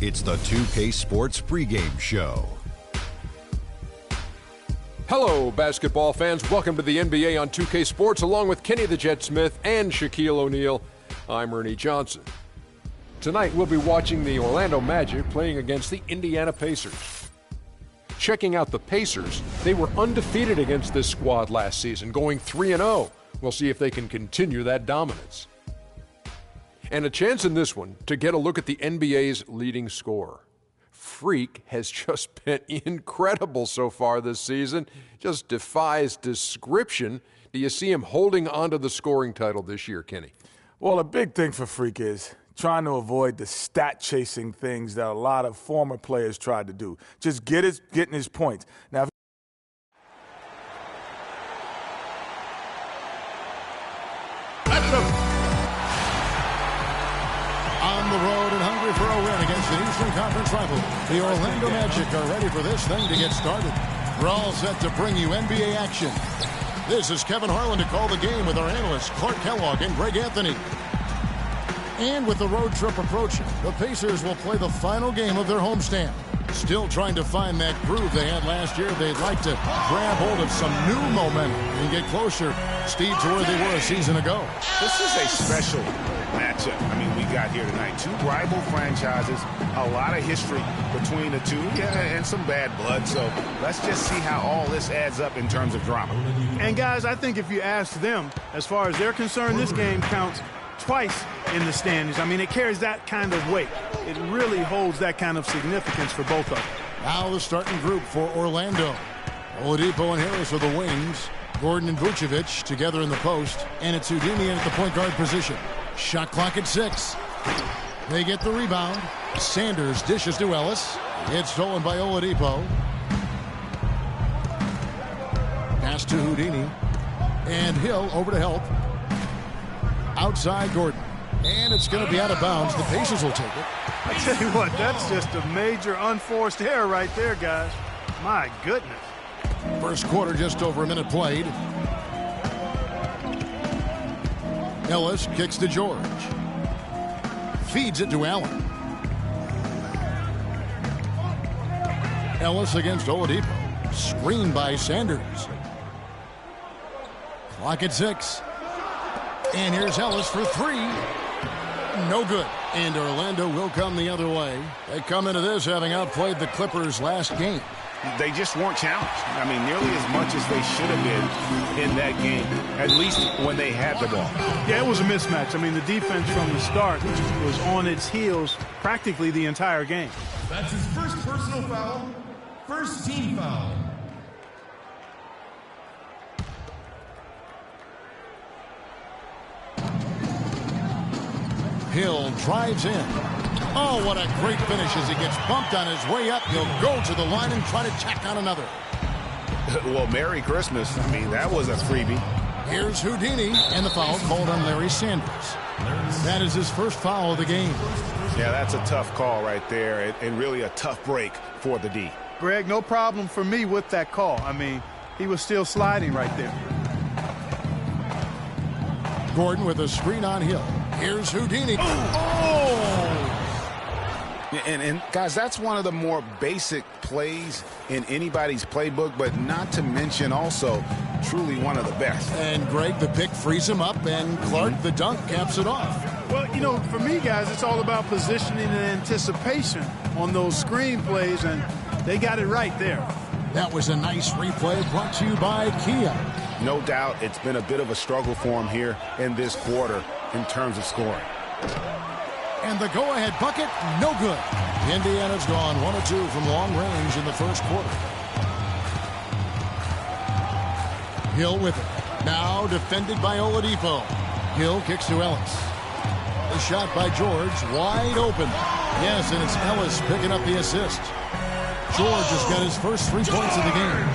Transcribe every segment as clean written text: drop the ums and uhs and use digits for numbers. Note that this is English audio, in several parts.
It's the 2K Sports pregame show. Hello, basketball fans. Welcome to the NBA on 2K Sports, along with Kenny the Jet Smith and Shaquille O'Neal. I'm Ernie Johnson. Tonight, we'll be watching the Orlando Magic playing against the Indiana Pacers. Checking out the Pacers, they were undefeated against this squad last season, going 3-0. We'll see if they can continue that dominance. And a chance in this one to get a look at the NBA's leading scorer. Freak has just been incredible so far this season. Just defies description. Do you see him holding onto the scoring title this year, Kenny? Well, a big thing for Freak is trying to avoid the stat-chasing things that a lot of former players tried to do. Just getting his points. Now, on the road and hungry for a win against the Eastern Conference rival, the Orlando Magic are ready for this thing to get started. We're all set to bring you NBA action. This is Kevin Harlan to call the game with our analysts Clark Kellogg and Greg Anthony. And with the road trip approaching, the Pacers will play the final game of their homestand. Still trying to find that groove they had last year. They'd like to grab hold of some new momentum and get closer, Steve, to where they were a season ago. This is a special matchup. I mean, we got here tonight two rival franchises, a lot of history between the two, and some bad blood. So let's just see how all this adds up in terms of drama. And guys, I think if you ask them, as far as they're concerned, this game counts twice in the standings. I mean, it carries that kind of weight. It really holds that kind of significance for both of them. Now the starting group for Orlando. Oladipo and Harris are the wings. Gordon and Vucevic together in the post. And it's Houdini at the point guard position. Shot clock at 6. They get the rebound. Sanders dishes to Ellis. It's stolen by Oladipo. Pass to Houdini. And Hill over to help. Outside Gordon. And it's going to be out of bounds. The Pacers will take it. I tell you what, that's just a major unforced error right there, guys. My goodness. First quarter, just over a minute played. Ellis kicks to George. Feeds it to Allen. Ellis against Oladipo. Screened by Sanders. Clock at 6. And here's Ellis for 3. No good. And Orlando will come the other way. They come into this having outplayed the Clippers last game. They just weren't challenged. I mean, nearly as much as they should have been in that game, at least when they had the ball. Yeah, it was a mismatch. I mean, the defense from the start was on its heels practically the entire game. That's his first personal foul, first team foul. Hill drives in. Oh, what a great finish as he gets bumped on his way up. He'll go to the line and try to tack on another. Well, Merry Christmas. I mean, that was a freebie. Here's Houdini, and the foul called on Larry Sanders. That is his first foul of the game. Yeah, that's a tough call right there, and really a tough break for the D. Greg, no problem for me with that call. I mean, he was still sliding right there. Gordon with a screen on Hill. Here's Houdini. And guys, that's one of the more basic plays in anybody's playbook, but not to mention also truly one of the best. And Greg, the pick frees him up, and Clark, the dunk, caps it off. Well, you know, for me, guys, it's all about positioning and anticipation on those screen plays, and they got it right there. That was a nice replay brought to you by Kia. No doubt it's been a bit of a struggle for him here in this quarter in terms of scoring. And the go-ahead bucket, no good. Indiana's gone 1 of 2 from long range in the first quarter. Hill with it. Now defended by Oladipo. Hill kicks to Ellis. The shot by George, wide open. Yes, and it's Ellis picking up the assist. George has got his first 3 points of the game.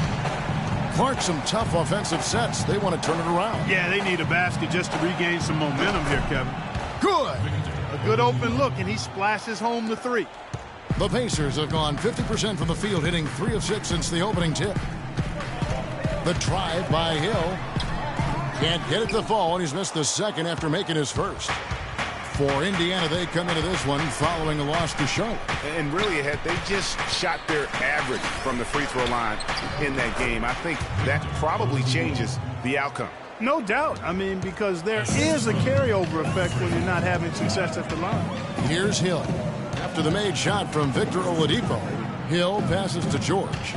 Clark, some tough offensive sets. They want to turn it around. Yeah, they need a basket just to regain some momentum here, Kevin. Good. A good open look, and he splashes home the 3. The Pacers have gone 50% from the field, hitting 3 of 6 since the opening tip. The drive by Hill. Can't get it to fall, and he's missed the second after making his first. For Indiana, they come into this one following a loss to Charlotte. And really, they just shot their average from the free throw line in that game. I think that probably changes the outcome. No doubt. I mean, because there is a carryover effect when you're not having success at the line. Here's Hill. After the made shot from Victor Oladipo, Hill passes to George.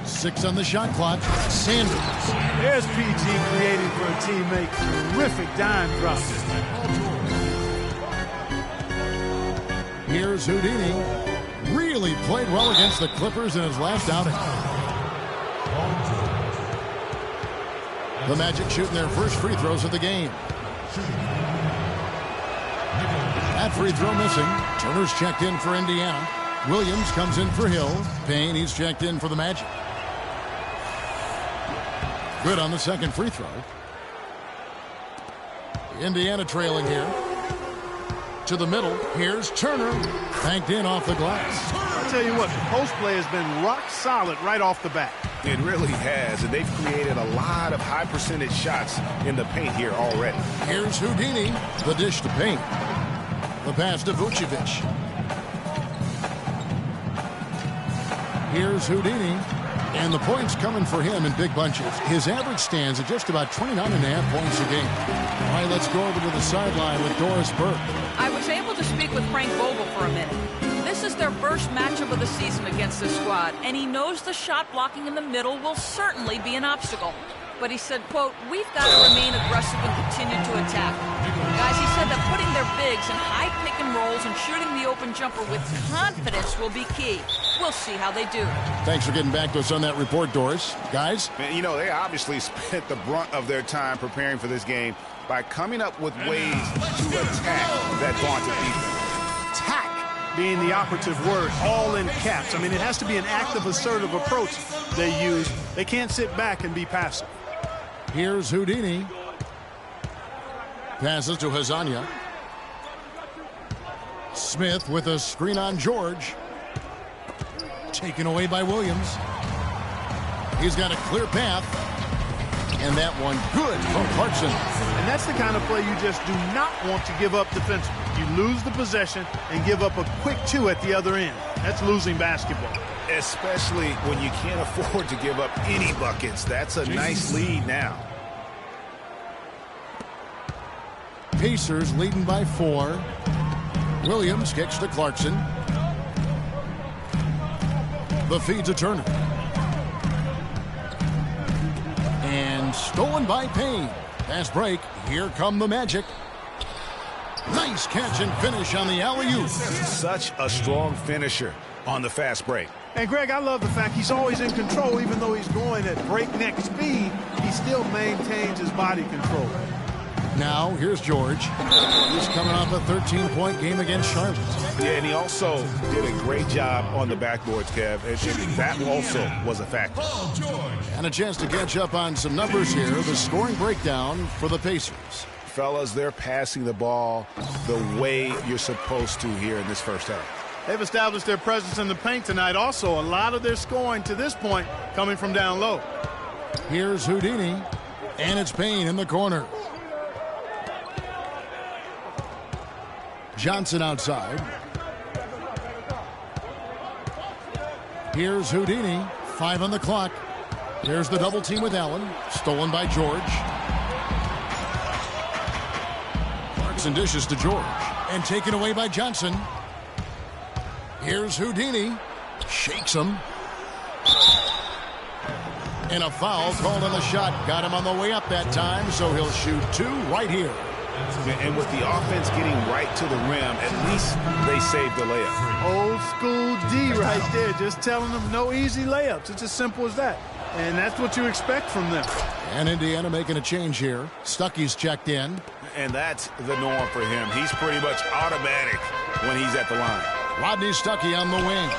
Six on the shot clock. Sanders. There's PG creating for a teammate. Terrific dime drop. Here's Houdini. Really played well against the Clippers in his last outing. The Magic shooting their first free throws of the game. That free throw missing. Turner's checked in for Indiana. Williams comes in for Hill. Payne, he's checked in for the Magic. Good on the second free throw. Indiana trailing here. To the middle. Here's Turner. Banked in off the glass. I'll tell you what, the post play has been rock solid right off the bat. It really has, and they've created a lot of high percentage shots in the paint here already. Here's Houdini. The dish to Payne. The pass to Vucevic. Here's Houdini. And the points coming for him in big bunches. His average stands at just about 29.5 points a game. All right, let's go over to the sideline with Doris Burke. I was able to speak with Frank Vogel for a minute. This is their first matchup of the season against this squad, and he knows the shot blocking in the middle will certainly be an obstacle. But he said, quote, "We've got to remain aggressive and continue to attack." Guys, he said that putting their bigs in high pick and rolls and shooting the open jumper with confidence will be key. We'll see how they do. Thanks for getting back to us on that report, Doris. Guys? Man, you know, they obviously spent the brunt of their time preparing for this game by coming up with ways to attack that vaunted defense. Attack being the operative word, all in caps. I mean, it has to be an active, assertive approach they use. They can't sit back and be passive. Here's Houdini. Passes to Hazania. Smith with a screen on George. Taken away by Williams. He's got a clear path. And that one good from Clarkson. And that's the kind of play you just do not want to give up defensively. You lose the possession and give up a quick two at the other end. That's losing basketball. Especially when you can't afford to give up any buckets. That's a nice lead now. Pacers leading by 4. Williams kicks to Clarkson. The feed to Turner. And stolen by Payne. Fast break. Here come the Magic. Nice catch and finish on the alley-oop. Such a strong finisher on the fast break. And Greg, I love the fact he's always in control. Even though he's going at breakneck speed, he still maintains his body control. Now, here's George. He's coming off a 13-point game against Charlotte. Yeah, and he also did a great job on the backboards, Kev. And that also was a factor. And a chance to catch up on some numbers here. The scoring breakdown for the Pacers. Fellas, they're passing the ball the way you're supposed to here in this first half. They've established their presence in the paint tonight. Also, a lot of their scoring to this point coming from down low. Here's Houdini. And it's Payne in the corner. Johnson outside. Here's Houdini. 5 on the clock. There's the double team with Allen. Stolen by George. Clarkson dishes to George. And taken away by Johnson. Here's Houdini. Shakes him. And a foul called on the shot. Got him on the way up that time, so he'll shoot 2 right here. And with the offense getting right to the rim, at least they saved the layup. Old school D right there, just telling them no easy layups. It's as simple as that. And that's what you expect from them. And Indiana making a change here. Stuckey's checked in. And that's the norm for him. He's pretty much automatic when he's at the line. Rodney Stuckey on the wing.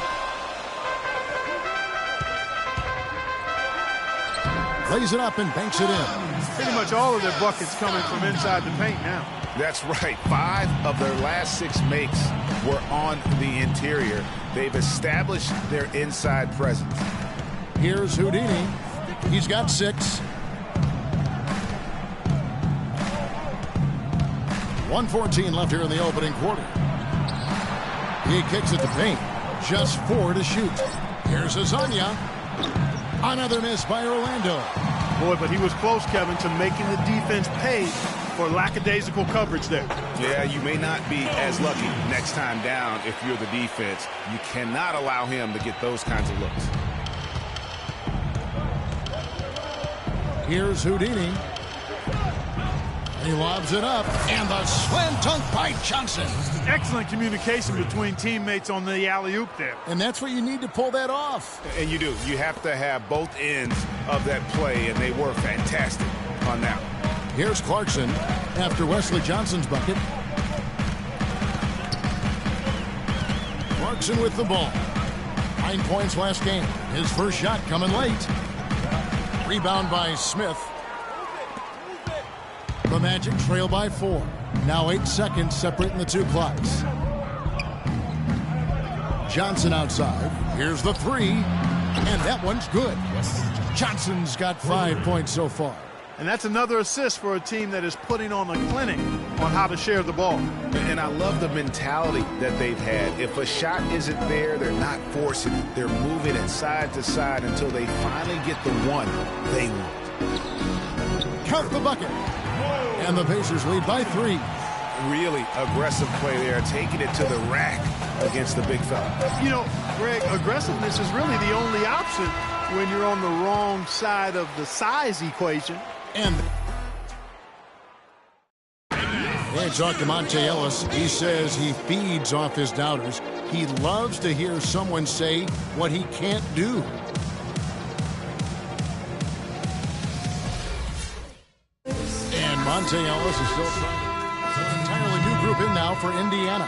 Plays it up and banks it in. Pretty much all of their buckets coming from inside the paint now. That's right. 5 of their last 6 makes were on the interior. They've established their inside presence. Here's Houdini. He's got 6. 1:14 left here in the opening quarter. He kicks it to Payne. Just 4 to shoot. Here's Azania. Another miss by Orlando. Boy, but he was close, Kevin, to making the defense pay for lackadaisical coverage there. Yeah, you may not be as lucky next time down if you're the defense. You cannot allow him to get those kinds of looks. Here's Houdini. He lobs it up, and the slam dunk by Johnson. Excellent communication between teammates on the alley-oop there. And that's what you need to pull that off. And you do. You have to have both ends of that play, and they were fantastic on that one. Here's Clarkson after Wesley Johnson's bucket. Clarkson with the ball. 9 points last game. His first shot coming late. Rebound by Smith. The Magic trail by 4. Now 8 seconds separating the 2 clocks. Johnson outside. Here's the 3. And that one's good. Johnson's got 5 points so far. And that's another assist for a team that is putting on a clinic on how to share the ball. And I love the mentality that they've had. If a shot isn't there, they're not forcing it. They're moving it side to side until they finally get the one they want. Count the bucket. And the Pacers lead by 3. Really aggressive play there, taking it to the rack against the big fella. You know, Greg, aggressiveness is really the only option when you're on the wrong side of the size equation. And hey, talk to Monte Ellis. He says he feeds off his doubters. He loves to hear someone say what he can't do. And Monte Ellis is still an entirely new group in now for Indiana.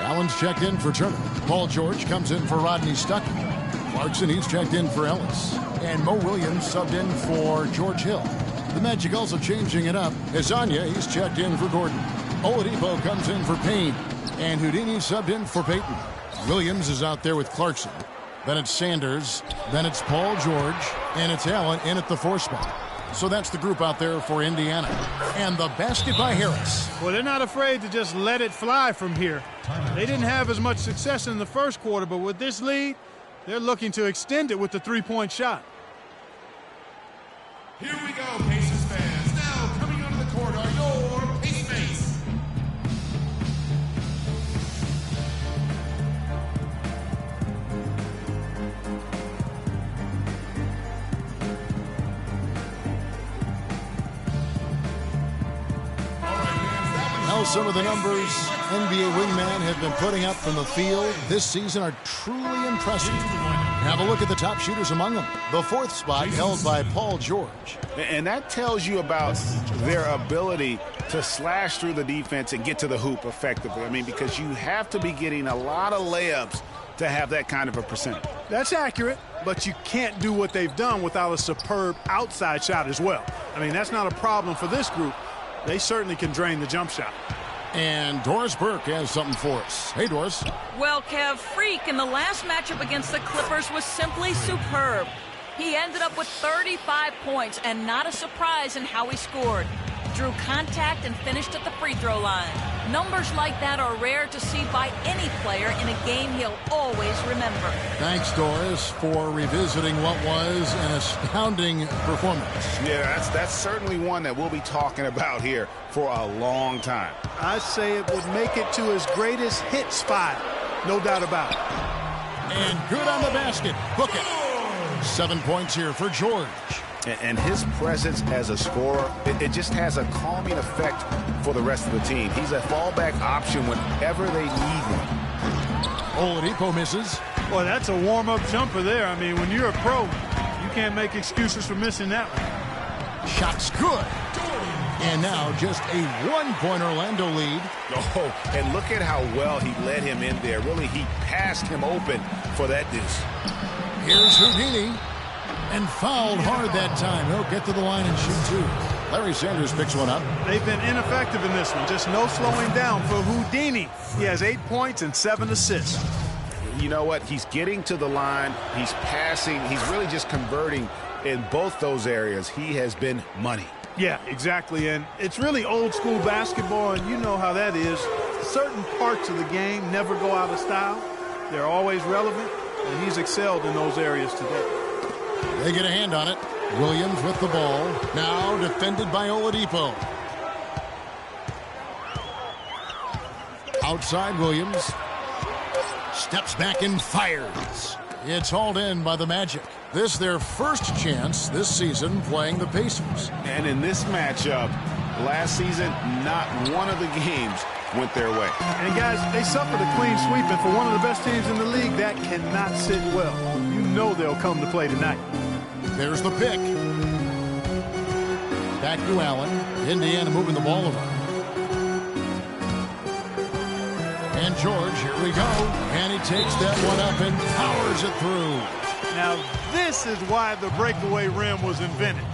Allen's checked in for Turner. Paul George comes in for Rodney Stuckey. Clarkson, he's checked in for Ellis. And Mo Williams subbed in for George Hill. The Magic also changing it up. Azania, he's checked in for Gordon. Oladipo comes in for Payne. And Houdini subbed in for Payton. Williams is out there with Clarkson. Then it's Sanders. Then it's Paul George. And it's Allen in at the 4 spot. So that's the group out there for Indiana. And the basket by Harris. Well, they're not afraid to just let it fly from here. They didn't have as much success in the first quarter, but with this lead, they're looking to extend it with the 3-point shot. Here we go, Pacers fans. Now coming onto the court are your Pacemates. Now some of the numbers NBA wingmen have been putting up from the field this season are truly impressive. Have a look at the top shooters among them. The 4th spot held by Paul George. And that tells you about their ability to slash through the defense and get to the hoop effectively. I mean, because you have to be getting a lot of layups to have that kind of a percentage. That's accurate, but you can't do what they've done without a superb outside shot as well. I mean, that's not a problem for this group. They certainly can drain the jump shot. And Doris Burke has something for us. Hey, Doris. Well, Kev, Freak in the last matchup against the Clippers was simply superb. He ended up with 35 points, and not a surprise in how he scored. Drew contact and finished at the free throw line. Numbers like that are rare to see by any player in a game he'll always remember. Thanks, Doris, for revisiting what was an astounding performance. Yeah, that's certainly one that we'll be talking about here for a long time. I'd say it would make it to his greatest hit spot, no doubt about it. And good on the basket. Book it. 7 points here for George. And his presence as a scorer, it just has a calming effect for the rest of the team. He's a fallback option whenever they need one. Oladipo misses. Boy, that's a warm-up jumper there. I mean, when you're a pro, you can't make excuses for missing that one. Shot's good. And now just a 1-point Orlando lead. Oh, and look at how well he led him in there. Really, he passed him open for that deuce. Here's Houdini. And fouled hard that time. He'll get to the line and shoot 2. Larry Sanders picks one up. They've been ineffective in this one. Just no slowing down for Houdini. He has 8 points and 7 assists. You know what? He's getting to the line. He's passing. He's really just converting in both those areas, he has been money. Yeah, exactly. And it's really old school basketball, and you know how that is. Certain parts of the game never go out of style. They're always relevant, and he's excelled in those areas today. They get a hand on it. Williams with the ball. Now defended by Oladipo. Outside Williams. Steps back and fires. It's hauled in by the Magic. This their first chance this season playing the Pacers. And in this matchup, last season, not one of the games went their way. And guys, they suffered a clean sweep, and for one of the best teams in the league, that cannot sit well. You know they'll come to play tonight. There's the pick. Back to Allen. Indiana moving the ball around. And George, here we go. And he takes that one up and powers it through. Now, this is why the breakaway rim was invented,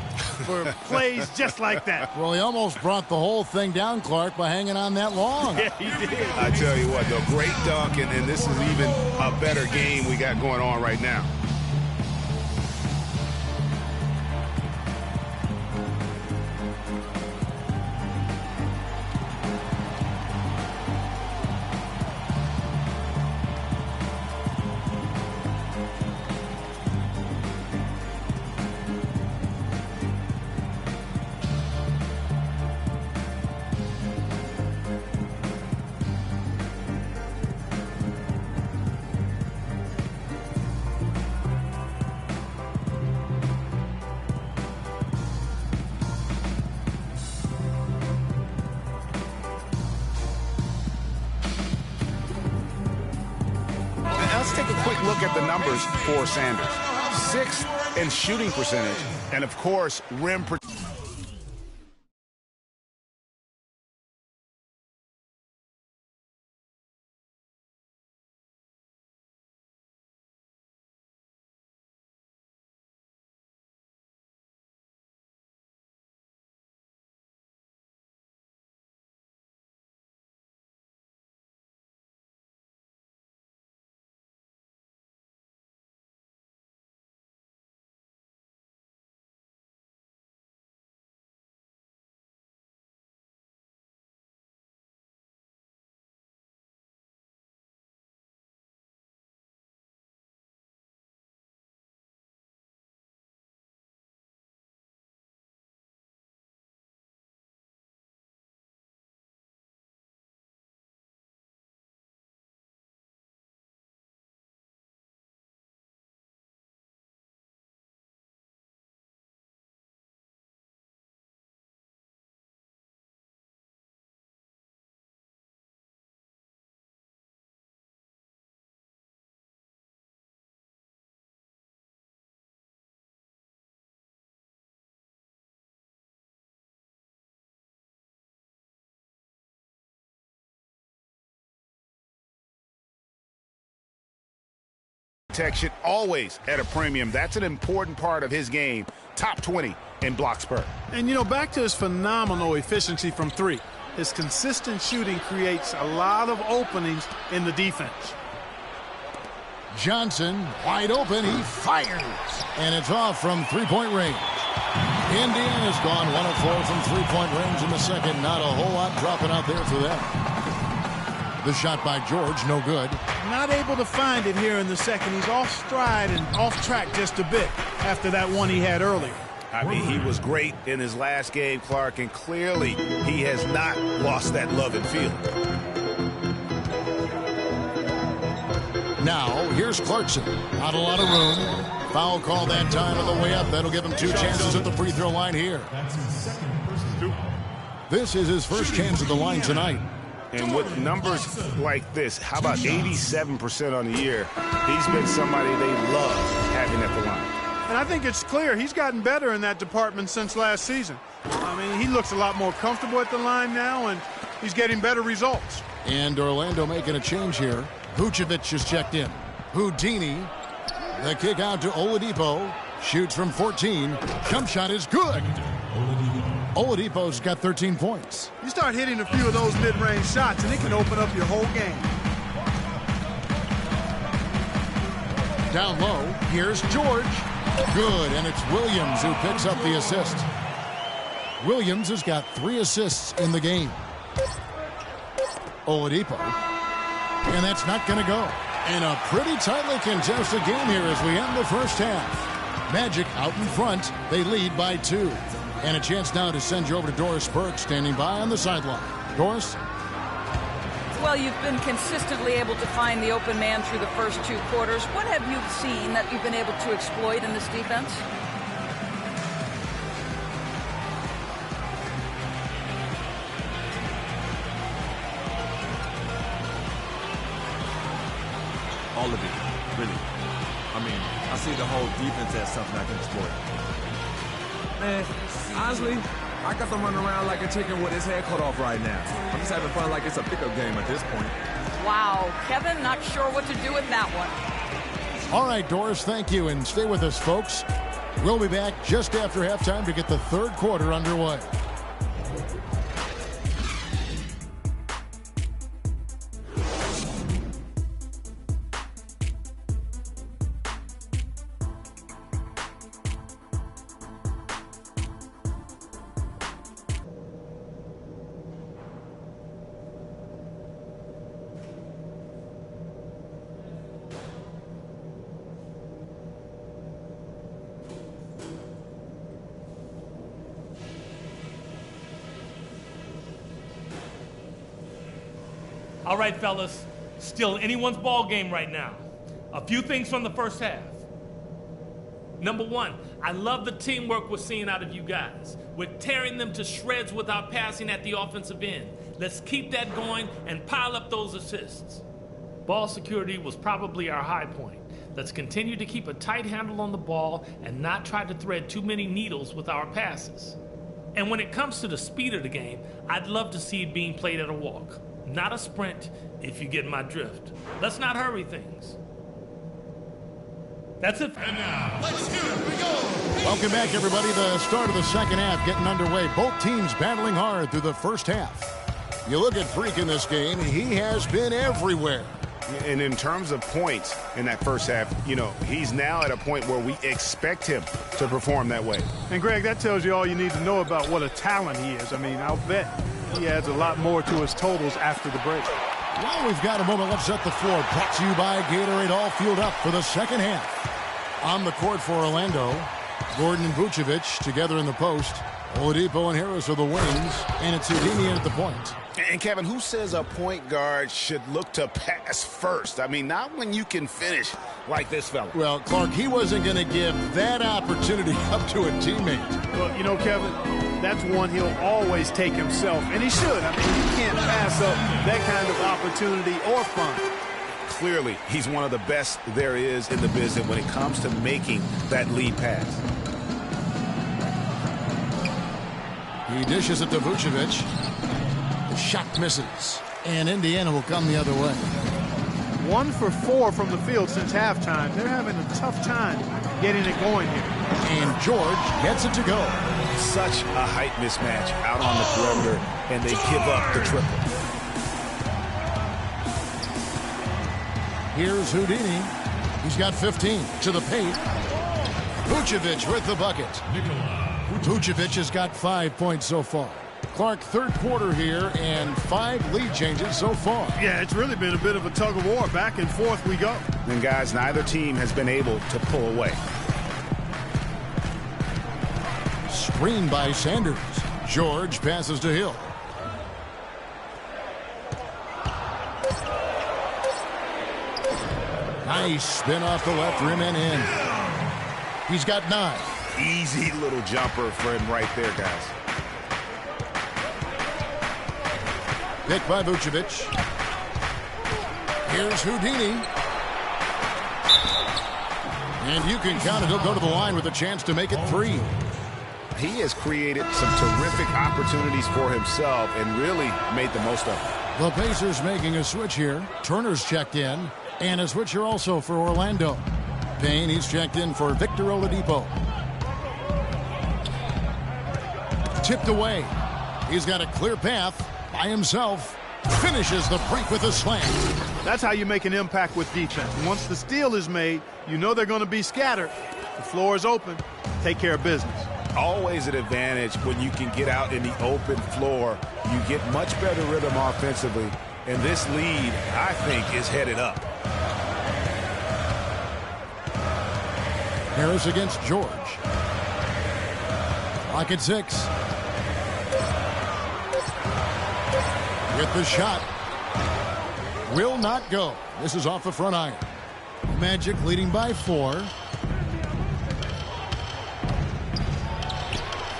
for plays just like that. Well, he almost brought the whole thing down, Clark, by hanging on that long. Yeah, he did. I tell you what, though, great dunk, and this is even a better game we got going on right now. Let's take a quick look at the numbers for Sanders. 6th in shooting percentage, and of course, rim protection. Protection always at a premium. That's an important part of his game. Top 20 in blocks per. And, you know, back to his phenomenal efficiency from three. His consistent shooting creates a lot of openings in the defense. Johnson, wide open, he fires. And it's off from three-point range. Indiana's gone 1 of 4 from three-point range in the second. Not a whole lot dropping out there for them. The shot by George, no good. Not able to find it here in the second. He's off stride and off track just a bit after that one he had earlier. I mean, he was great in his last game, Clark, and clearly he has not lost that love and feeling. Now, here's Clarkson. Not a lot of room. Foul call that time on the way up. That'll give him 2 chances at the free throw line here. This is his first chance at the line tonight. And with numbers like this, how about 87% on the year? He's been somebody they love having at the line. And I think it's clear he's gotten better in that department since last season. I mean, he looks a lot more comfortable at the line now, and he's getting better results. And Orlando making a change here. Vucevic is checked in. Houdini. The kick out to Oladipo. Shoots from 14. Jump shot is good. Oladipo's got 13 points. You start hitting a few of those mid-range shots, and it can open up your whole game. Down low, here's George. Good, and it's Williams who picks up the assist. Williams has got 3 assists in the game. Oladipo. And that's not going to go. And a pretty tightly contested game here as we end the first half. Magic out in front. They lead by 2. And a chance now to send you over to Doris Burke standing by on the sideline. Doris? Well, you've been consistently able to find the open man through the first 2 quarters. What have you seen that you've been able to exploit in this defense? All of it, really. I mean, I see the whole defense as something I can exploit. Man, honestly, I got them running around like a chicken with his head cut off right now. I'm just having fun like it's a pickup game at this point. Wow, Kevin, not sure what to do with that one. All right, Doris, thank you, and stay with us, folks. We'll be back just after halftime to get the third quarter underway. All right, fellas, still anyone's ball game right now. A few things from the first half. Number 1, I love the teamwork we're seeing out of you guys. We're tearing them to shreds with our passing at the offensive end. Let's keep that going and pile up those assists. Ball security was probably our high point. Let's continue to keep a tight handle on the ball and not try to thread too many needles with our passes. And when it comes to the speed of the game, I'd love to see it being played at a walk. Not a sprint, if you get my drift. Let's not hurry things. That's it. And now, let's hear it. We go. Welcome back, everybody. The start of the second half getting underway. Both teams battling hard through the first half. You look at Freak in this game, he has been everywhere. And in terms of points in that first half, you know, he's now at a point where we expect him to perform that way. And, Greg, that tells you all you need to know about what a talent he is. I mean, I'll bet he adds a lot more to his totals after the break. Well, we've got a moment. Let's set the floor. Brought to you by Gatorade. All fueled up for the second half. On the court for Orlando, Gordon and Vucevic together in the post. Oladipo and Harris are the wings, and it's Houdini at the point. And, Kevin, who says a point guard should look to pass first? I mean, not when you can finish like this fella. Well, Clark, he wasn't going to give that opportunity up to a teammate. Well, you know, Kevin, that's one he'll always take himself, and he should. I mean, you can't pass up that kind of opportunity or fun. Clearly, he's one of the best there is in the business when it comes to making that lead pass. He dishes it to Vucevic. The shot misses, and Indiana will come the other way. 1 for 4 from the field since halftime. They're having a tough time getting it going here. And George gets it to go. Such a height mismatch out on the perimeter, and they give up the triple. Here's Houdini. He's got 15 to the paint. Vucevic with the bucket. Vucevic has got 5 points so far. Clark, third quarter here, and 5 lead changes so far. Yeah, it's really been a bit of a tug of war. Back and forth we go. And, guys, neither team has been able to pull away. Screen by Sanders. George passes to Hill. Nice spin off the left rim and in. He's got 9. Easy little jumper for him right there, guys. Picked by Vucevic. Here's Houdini. And you can count it. He'll go to the line with a chance to make it 3. He has created some terrific opportunities for himself and really made the most of it. The Pacers making a switch here. Turner's checked in. And a switch here also for Orlando. Payne, he's checked in for Victor Oladipo. Tipped away. He's got a clear path by himself. Finishes the break with a slam. That's how you make an impact with defense. Once the steal is made, you know they're going to be scattered. The floor is open. Take care of business. Always an advantage when you can get out in the open floor. You get much better rhythm offensively. And this lead, I think, is headed up. Harris against George. Clock at 6. With the shot. Will not go. This is off the front iron. Magic leading by 4.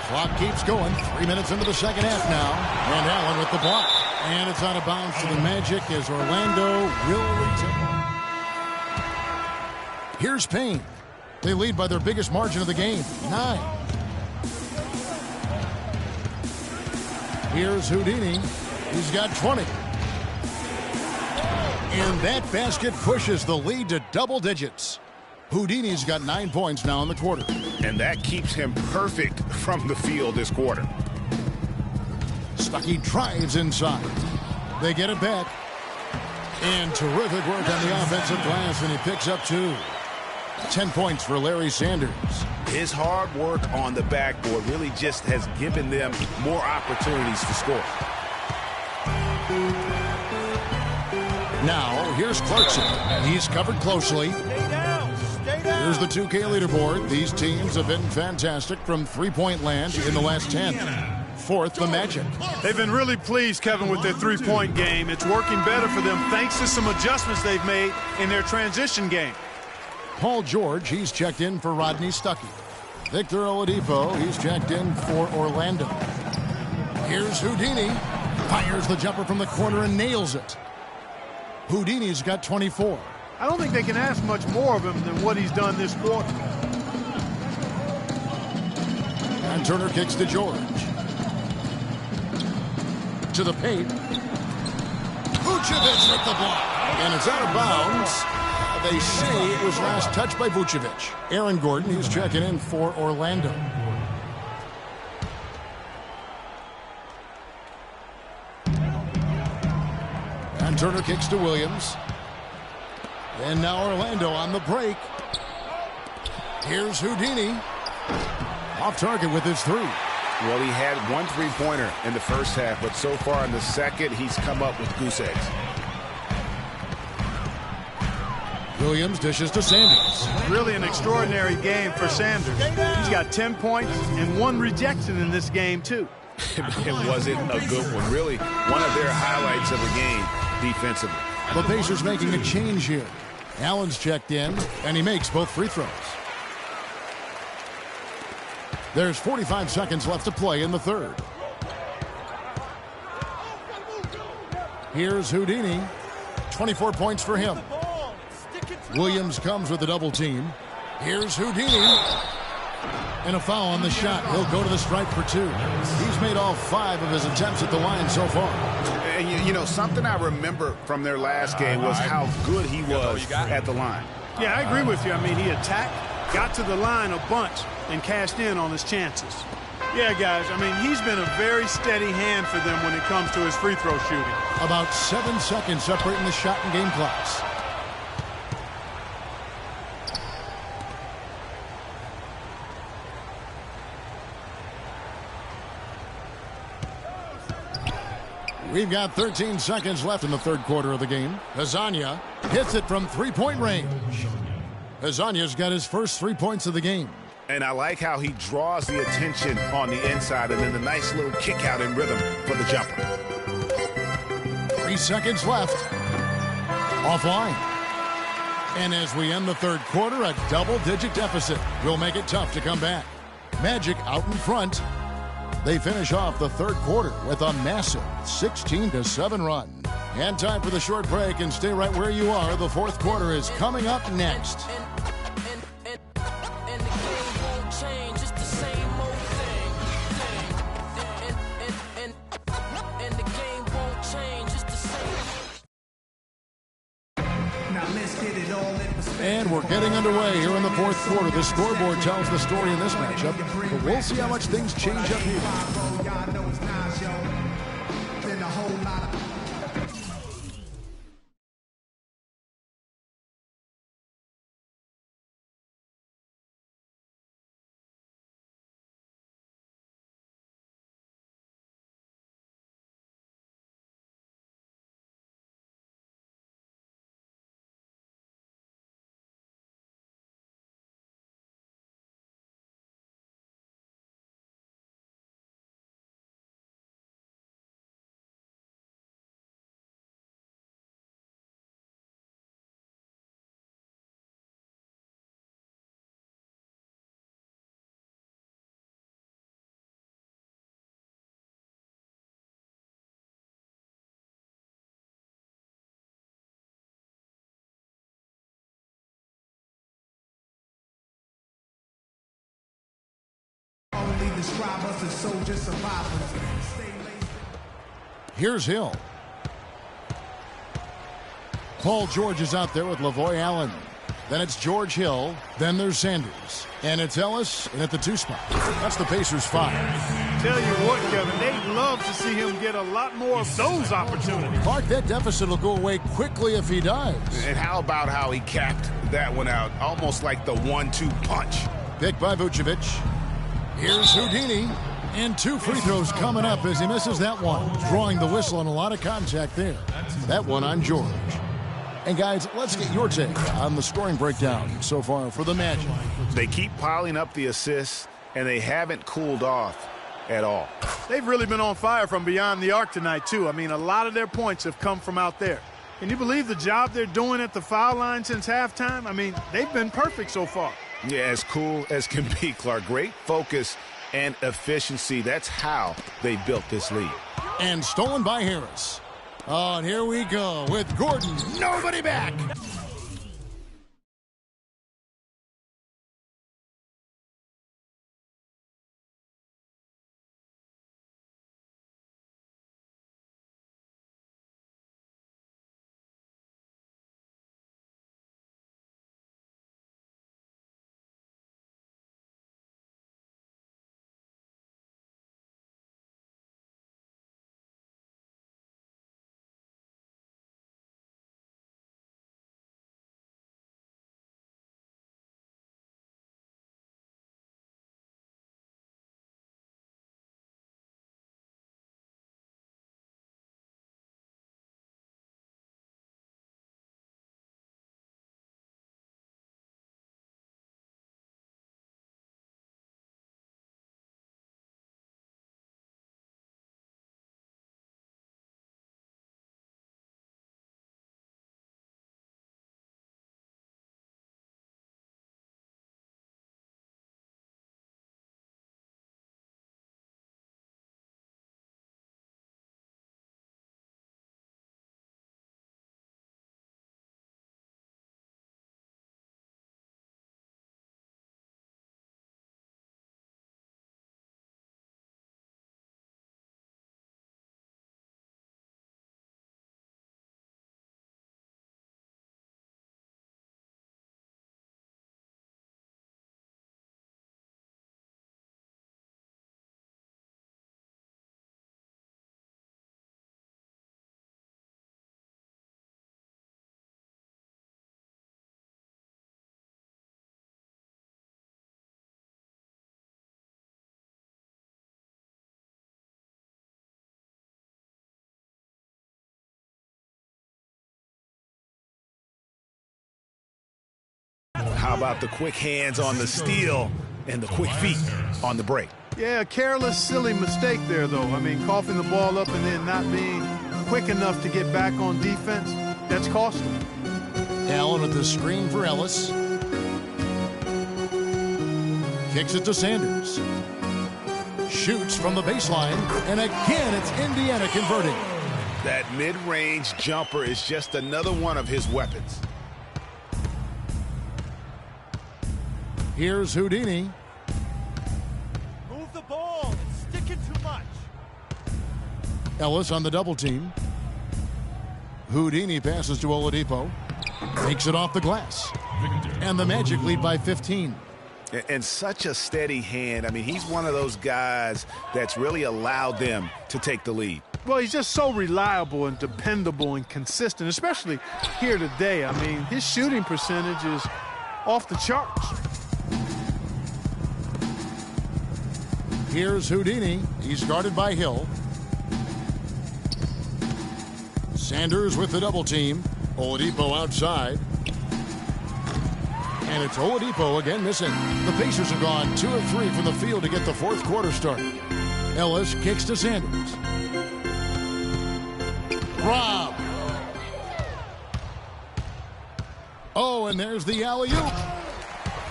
Clock keeps going. 3 minutes into the second half now. And Allen with the block. And it's out of bounds to the Magic as Orlando will return. Here's Payne. They lead by their biggest margin of the game, 9. Here's Houdini. He's got 20. And that basket pushes the lead to double digits. Houdini's got 9 points now in the quarter. And that keeps him perfect from the field this quarter. Stuckey drives inside. They get it back. And terrific work on the offensive glass, and he picks up 2. 10 points for Larry Sanders. His hard work on the backboard really just has given them more opportunities to score. Now, here's Clarkson. He's covered closely. Here's the 2K leaderboard. These teams have been fantastic from three-point land in the last 10. Fourth, the Magic. They've been really pleased, Kevin, with their three-point game. It's working better for them thanks to some adjustments they've made in their transition game. Paul George, he's checked in for Rodney Stuckey. Victor Oladipo, he's checked in for Orlando. Here's Houdini. Fires the jumper from the corner and nails it. Houdini's got 24. I don't think they can ask much more of him than what he's done this quarter. And Turner kicks to George. To the paint. Vucevic with the block. And it's out of bounds. They say it was last touched by Vucevic. Aaron Gordon, he's checking in for Orlando. And Turner kicks to Williams. And now Orlando on the break. Here's Houdini. Off target with his 3. Well, he had 1 3-pointer in the first half, but so far in the second, he's come up with goose eggs. Williams dishes to Sanders. Really an extraordinary game for Sanders. He's got 10 points and 1 rejection in this game, too. It wasn't a good one. Really, one of their highlights of the game defensively. The Pacers making a change here. Allen's checked in, and he makes both free throws. There's 45 seconds left to play in the third. Here's Houdini. 24 points for him. Williams comes with a double team. Here's Houdini. And a foul on the shot. He'll go to the stripe for 2. He's made all 5 of his attempts at the line so far. And you know, something I remember from their last game was how good he was at the line. Yeah, I agree with you. I mean, he attacked, got to the line a bunch, and cashed in on his chances. Yeah, guys, I mean, he's been a very steady hand for them when it comes to his free throw shooting. About 7 seconds separating the shot and game clocks. We've got 13 seconds left in the third quarter of the game. Hezonja hits it from three-point range. Hezonja's got his first 3 points of the game. And I like how he draws the attention on the inside and then the nice little kick out in rhythm for the jumper. 3 seconds left. Offline. And as we end the third quarter, a double-digit deficit will make it tough to come back. Magic out in front. They finish off the third quarter with a massive 16-7 run. And time for the short break, and stay right where you are. The fourth quarter is coming up next. And we're getting underway here in the fourth quarter. The scoreboard tells the story in this matchup, but we'll see how much things change up here. describe us as soldier survivors. Here's Hill. Paul George is out there with Lavoy Allen. Then it's George Hill. Then there's Sanders. And it's Ellis and at the 2 spot. That's the Pacers 5. Tell you what, Kevin, they'd love to see him get a lot more of those opportunities. Clark, that deficit will go away quickly if he does. And how about how he capped that one out? Almost like the 1-2 punch. Picked by Vucevic. Here's Houdini. And 2 free throws coming up as he misses that one. Drawing the whistle and a lot of contact there. That one on George. And guys, let's get your take on the scoring breakdown so far for the Magic. They keep piling up the assists, and they haven't cooled off at all. They've really been on fire from beyond the arc tonight, too. I mean, a lot of their points have come from out there. Can you believe the job they're doing at the foul line since halftime? I mean, they've been perfect so far. Yeah, as cool as can be, Clark. Great focus and efficiency. That's how they built this lead. And stolen by Harris. Oh, and here we go with Gordon. Nobody back. How about the quick hands on the steal and the quick feet on the break? Yeah, a careless, silly mistake there, though. I mean, coughing the ball up and then not being quick enough to get back on defense, that's costly. Allen with the screen for Ellis. Kicks it to Sanders. Shoots from the baseline, and again it's Indiana converting. That mid-range jumper is just another one of his weapons. Here's Houdini. Move the ball. It's sticking too much. Ellis on the double team. Houdini passes to Oladipo. Takes it off the glass. And the Magic lead by 15. And such a steady hand. I mean, he's one of those guys that's really allowed them to take the lead. Well, he's just so reliable and dependable and consistent, especially here today. I mean, his shooting percentage is off the charts. Here's Houdini. He's guarded by Hill. Sanders with the double team. Oladipo outside. And it's Oladipo again missing. The Pacers have gone 2 of 3 from the field to get the fourth quarter started. Ellis kicks to Sanders. Rob. Oh, and there's the alley-oop.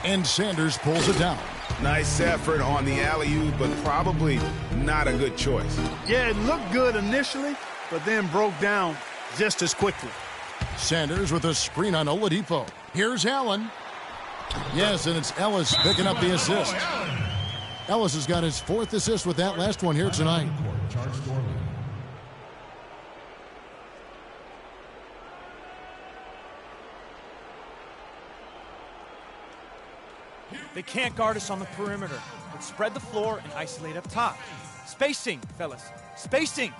And Sanders pulls it down. Nice effort on the alley-oop, but probably not a good choice. Yeah, it looked good initially, but then broke down just as quickly. Sanders with a screen on Oladipo. Here's Allen. Yes, and it's Ellis picking up the assist. Ellis has got his 4th assist with that last one here tonight. They can't guard us on the perimeter. Let's spread the floor and isolate up top. Spacing, fellas. Spacing.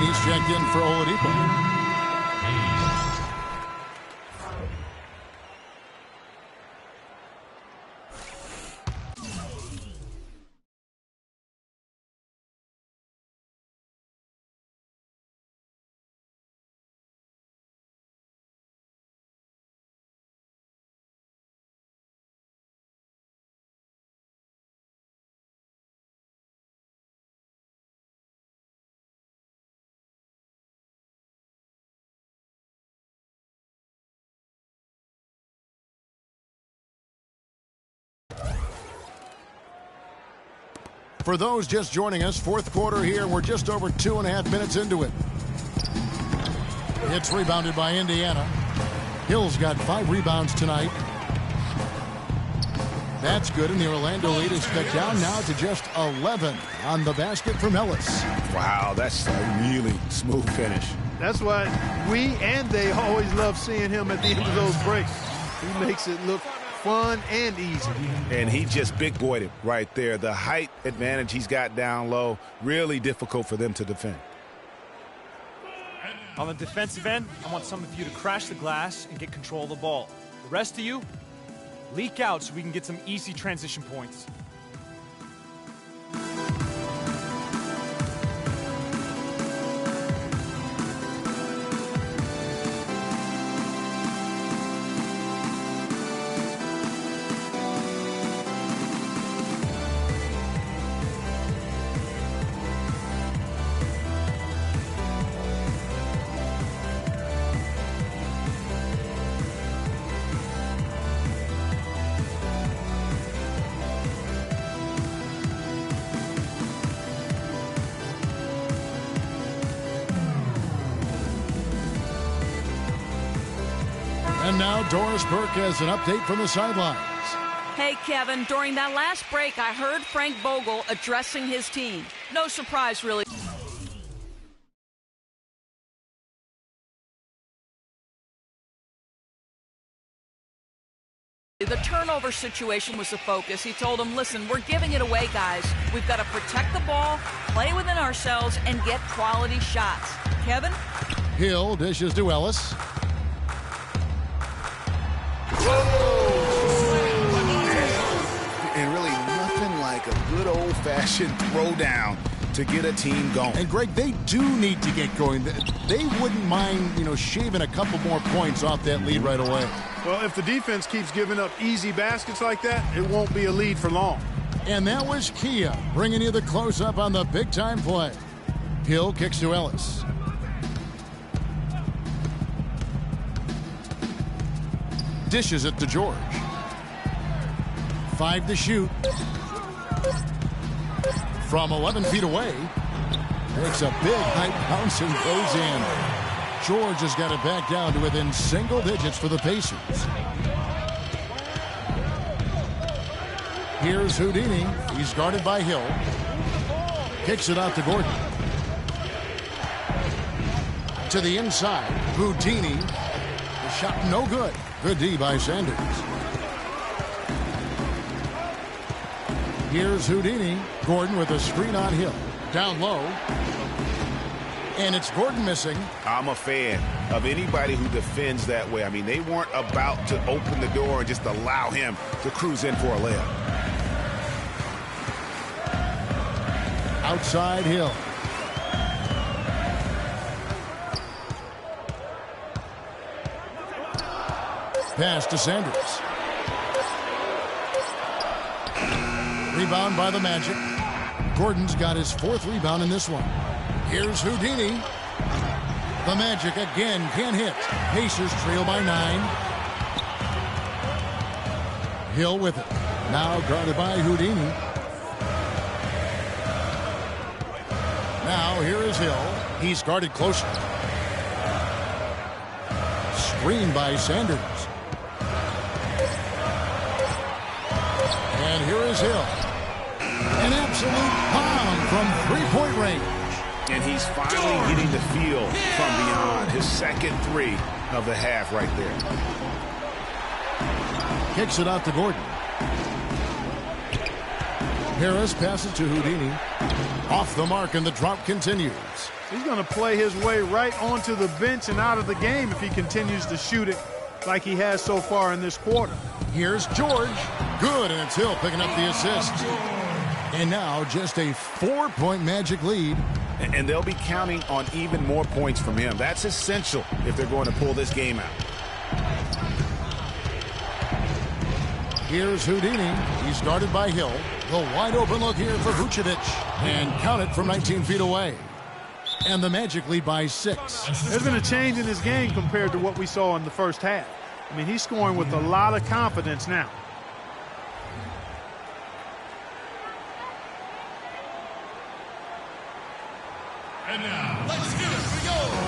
He's checked in for Oladipo. For those just joining us, 4th quarter here. We're just over 2.5 minutes into it. It's rebounded by Indiana. Hill's got 5 rebounds tonight. That's good, and the Orlando lead is cut down now to just 11 on the basket from Ellis. Wow, that's a really smooth finish. That's why we and they always love seeing him at the end of those breaks. He makes it look fun and easy. And he just big boyed it right there. The height advantage he's got down low, really difficult for them to defend. On the defensive end, I want some of you to crash the glass and get control of the ball. The rest of you, leak out so we can get some easy transition points. And now Doris Burke has an update from the sidelines. Hey, Kevin, during that last break, I heard Frank Vogel addressing his team. No surprise, really. The turnover situation was the focus. He told them, listen, we're giving it away, guys. We've got to protect the ball, play within ourselves, and get quality shots. Kevin? Hill dishes to Ellis. And really nothing like a good old-fashioned throwdown to get a team going. And Greg, they do need to get going. They wouldn't mind, shaving a couple more points off that lead right away. Well, if the defense keeps giving up easy baskets like that, it won't be a lead for long. And that was Kia bringing you the close-up on the big-time play. Hill kicks to Ellis. Dishes it to George. 5 to shoot. From 11 feet away. Makes a big high bounce and goes in. George has got it back down to within single digits for the Pacers. Here's Houdini. He's guarded by Hill. Kicks it out to Gordon. To the inside. Houdini. The shot no good. Good D by Sanders. Here's Houdini. Gordon with a screen on Hill. Down low. And it's Gordon missing. I'm a fan of anybody who defends that way. I mean, they weren't about to open the door and just allow him to cruise in for a layup. Outside Hill. pass to Sanders. Rebound by the Magic. Gordon's got his 4th rebound in this one. Here's Houdini. The Magic again can't hit. Pacers trail by 9. Hill with it. Now guarded by Houdini. Now here is Hill. He's guarded closely. Screened by Sanders. And here is Hill. An absolute bomb from three-point range. And he's finally getting the feel from beyond. His second 3 of the half right there. Kicks it out to Gordon. Harris passes to Houdini. Off the mark, and the drop continues. He's going to play his way right onto the bench and out of the game if he continues to shoot it like he has so far in this quarter. Here's George. Good, and it's Hill picking up the assist. And now just a 4-point Magic lead. And they'll be counting on even more points from him. That's essential if they're going to pull this game out. Here's Houdini. He's guarded by Hill. The wide open look here for Vucevic. And count it from 19 feet away. And the Magic lead by 6. There's been a change in his game compared to what we saw in the first half. I mean, he's scoring with a lot of confidence now. And now, let's hear it for your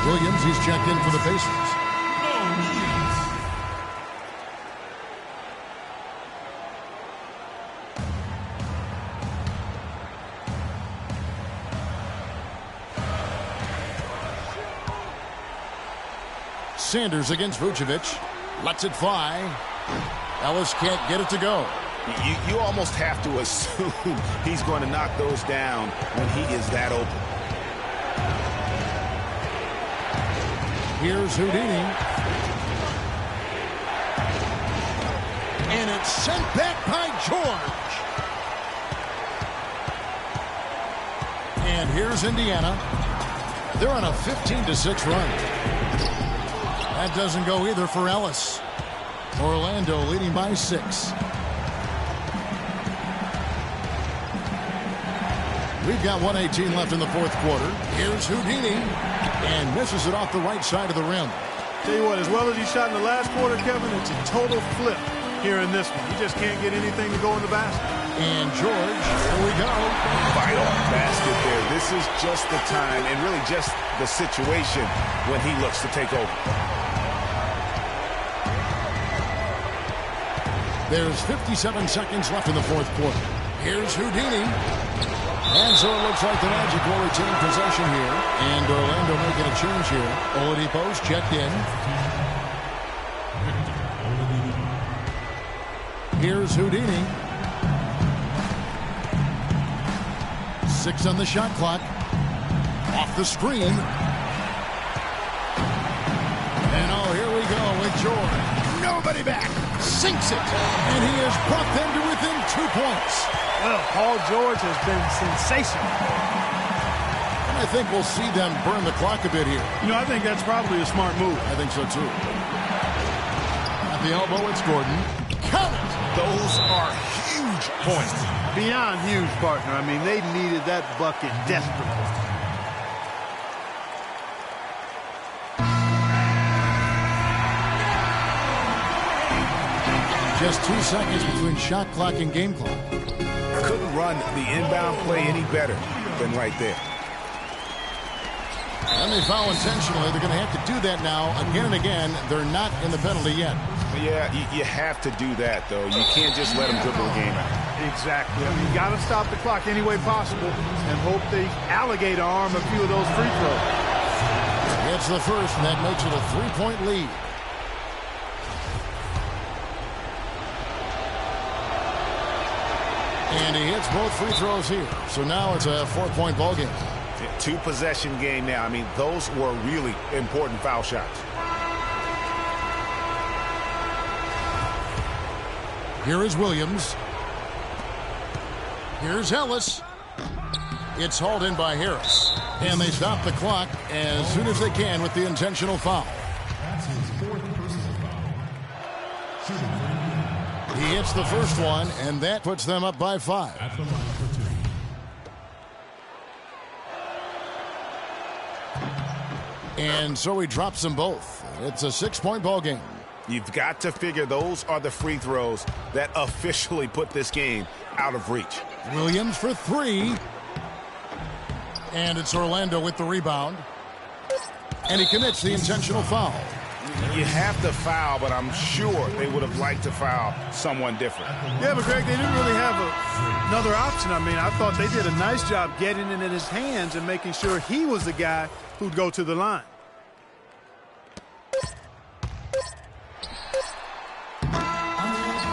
Williams, he's checked in for the Pacers. Sanders against Vucevic. Lets it fly. Ellis can't get it to go. You almost have to assume he's going to knock those down when he is that open. Here's Houdini. And it's sent back by George. And here's Indiana. They're on a 15-6 run. That doesn't go either for Ellis. Orlando leading by 6. We've got 1:18 left in the fourth quarter. Here's Houdini. And misses it off the right side of the rim. Tell you what, as well as he shot in the last quarter, Kevin, it's a total flip here in this one. He just can't get anything to go in the basket. And George, here we go. Vital basket there. This is just the time and really just the situation when he looks to take over. There's 57 seconds left in the fourth quarter. Here's Houdini. And so it looks like the Magic will retain possession here. And Orlando making a change here. Oladipo's checked in. Here's Houdini. 6 on the shot clock. Off the screen. And oh, here we go with George. Nobody back. Sinks it. And he has brought them to within 2 points. Well, Paul George has been sensational. And I think we'll see them burn the clock a bit here. You know, I think that's probably a smart move. I think so, too. At the elbow, it's Gordon. Count it! Those are huge points. Beyond huge, partner. I mean, they needed that bucket desperately. Just 2 seconds between shot clock and game clock. Couldn't run the inbound play any better than right there. And they foul intentionally. They're going to have to do that now again and again. They're not in the penalty yet. Yeah, you have to do that, though. You can't just let them dribble the game out. Exactly. I mean, you got to stop the clock any way possible and hope they alligator arm a few of those free throws. It's the first, and that makes it a 3-point lead. And he hits both free throws here. So now it's a 4-point ball game. 2-possession game now. I mean, those were really important foul shots. Here is Williams. Here's Ellis. It's hauled in by Harris. And they stop the clock as soon as they can with the intentional foul. That's his 4th personal foul. He hits the first one, and that puts them up by 5. At the line for 2. And so he drops them both. It's a 6-point ball game. You've got to figure those are the free throws that officially put this game out of reach. Williams for 3. And it's Orlando with the rebound. And he commits the intentional foul. You have to foul, but I'm sure they would have liked to foul someone different. Yeah, but Greg, they didn't really have another option. I mean, I thought they did a nice job getting it in his hands and making sure he was the guy who'd go to the line.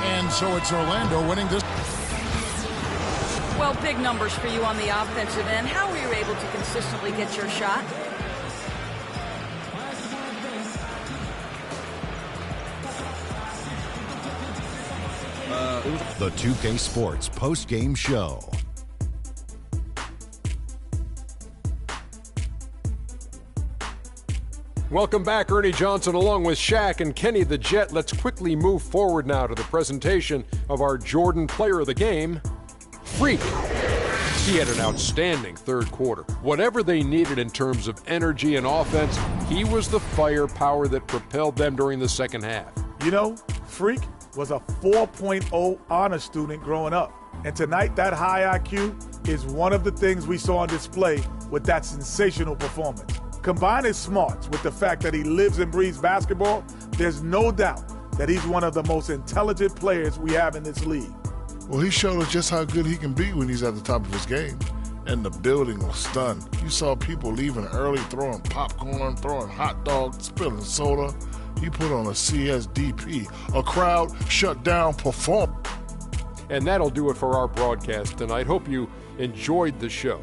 And so it's Orlando winning this. Well, big numbers for you on the offensive end. How were you able to consistently get your shot? The 2K Sports post-game show. Welcome back, Ernie Johnson, along with Shaq and Kenny the Jet. Let's quickly move forward now to the presentation of our Jordan Player of the Game, Freak. He had an outstanding third quarter. Whatever they needed in terms of energy and offense, he was the firepower that propelled them during the second half. You know, Freak was a 4.0 honor student growing up. And tonight, that high IQ is one of the things we saw on display with that sensational performance. Combine his smarts with the fact that he lives and breathes basketball, there's no doubt that he's one of the most intelligent players we have in this league. Well, he showed us just how good he can be when he's at the top of his game. And the building was stunned. You saw people leaving early, throwing popcorn, throwing hot dogs, spilling soda. He put on a CSDP, a crowd shut down performance. And that'll do it for our broadcast tonight. Hope you enjoyed the show.